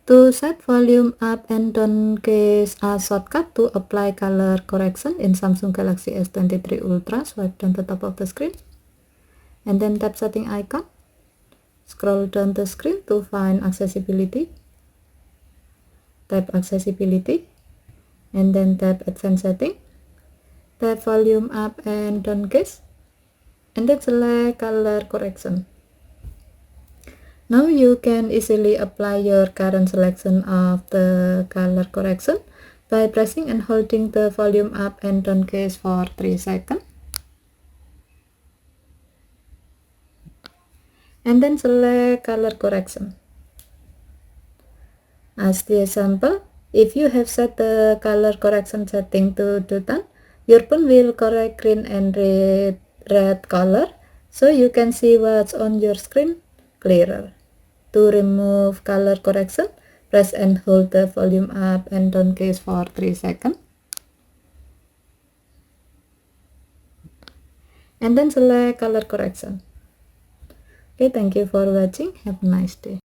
To set volume up and down keys, a shortcut to apply color correction in Samsung Galaxy S23 Ultra. Swipe down the top of the screen and then tap setting icon. Scroll down the screen to find accessibility. Tap accessibility and then tap advanced setting. Tap volume up and down keys and then select color correction. Now you can easily apply your current selection of the color correction by pressing and holding the volume up and down keys for 3 seconds. And then select color correction. As the example, if you have set the color correction setting to deutan, your phone will correct green and red color, so you can see what's on your screen clearer. To remove color correction, press and hold the volume up and down keys for 3 seconds. And then select color correction. Okay, thank you for watching. Have a nice day.